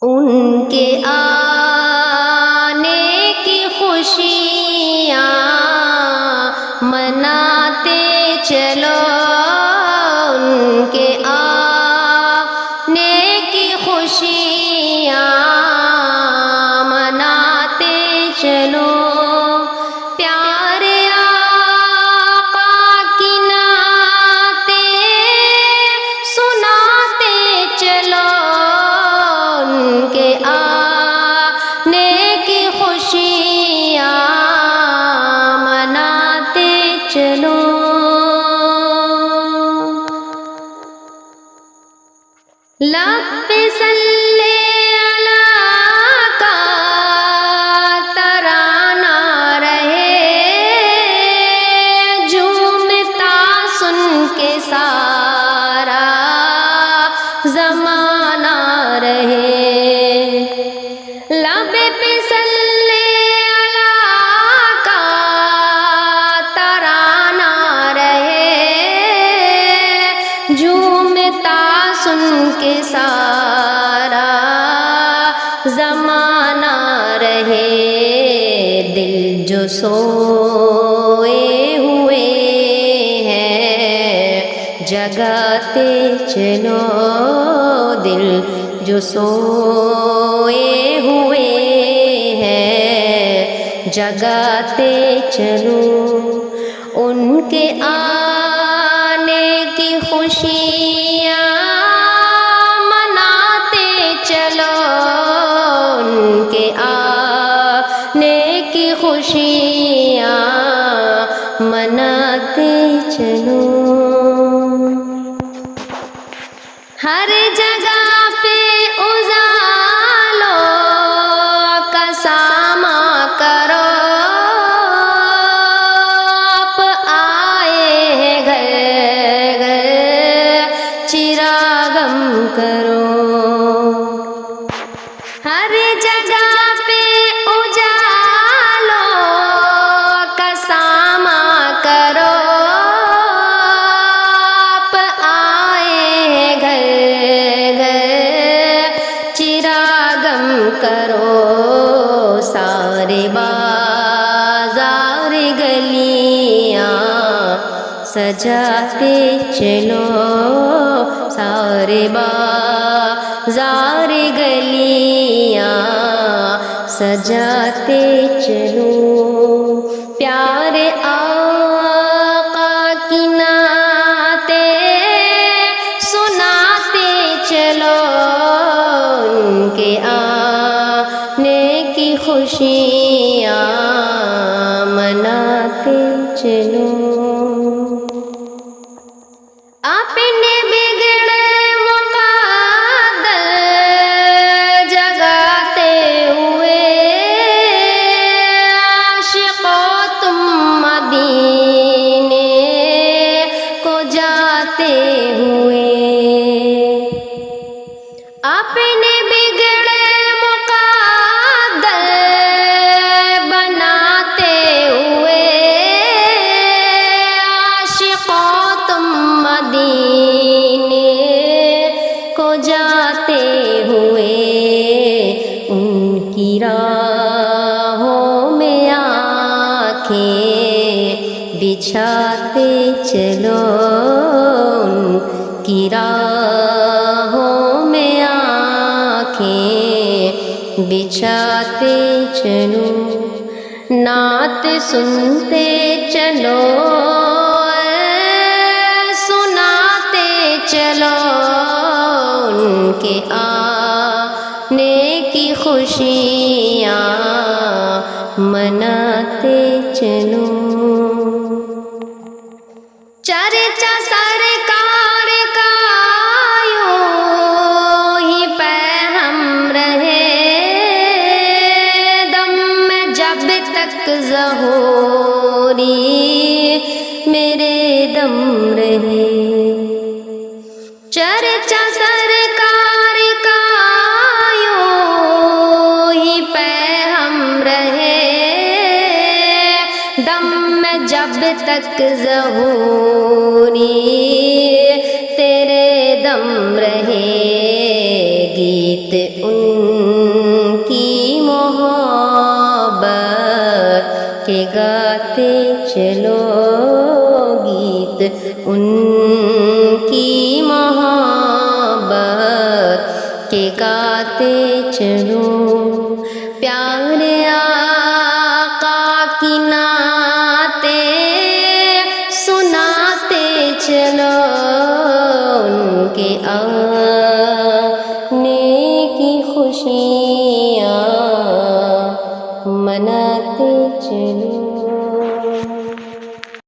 ان کے آنے کی خوشیاں مناتے چلو، ان کے آنے کی خوشیاں مناتے چلو، پیارے آقا کی نعتیں سناتے چلو، ان کے آنے کی خوشیاں مناتے چلو۔ لب پہ صلی اللہ کا ترانہ رہے، جھومتا سن کے سارا زمانہ رہے، لب پہ صلی اللہ کا ترانہ رہے، جھومتا سن کے سارا زمانہ رہے، دل جو سوئے ہوئے ہیں جگاتے چلو، دل جو سوئے ہوئے ہیں جگاتے چلو، ان کے آنے کی خوشیاں مناتے چلو، ان کے آنے کی خوشیاں مناتے چلو۔ ہر جگہ پہ اجالوں کا ساماں کرو، آپ آئے ہیں گھر گھر چراغم کرو، ہر جگہ پہ اجالوں کا ساماں کرو، آپ آئے ہیں گھر گھر چراغم کرو، سارے بازار گلیاں سجاتے چلو، سارے بازار گلیاں سجاتے چلو، پیارے آقا کی نعتیں سناتے چلو، ان کے آنے کی خوشیاں مناتے چلو۔ اپنے بگڑے مقدر جگاتے ہوئے، عاشقوں تم مدینے کو جاتے ہوئے، اپنے بگڑے مقدر بناتے ہوئے، عاشقوں تم مدینے کو جاتے ہوئے، ان کی راہوں میں آنکھیں بچھاتے چلو، ان کی راہوں میں آنکھیں بچھاتے چلو، نعت سنتے چلو، سناتے چلو، ان کے آنے کی خوشیاں مناتے چلو، چرچا سرکار کا یوں ہی پہم رہے، دم میں جب تک ظہوری میرے دم رہے، چرچا سرکار کا یوں ہی پہم رہے، دم میں جب تک ظہوری تیرے دم رہے، گیت ان کی محبت کے گاتے چلو گیت، ان کی محبت کے گاتے چلو، پیارے آقا کی نعتیں سناتے چلو، ان کے آنے کی خوشیاں مناتے چلو۔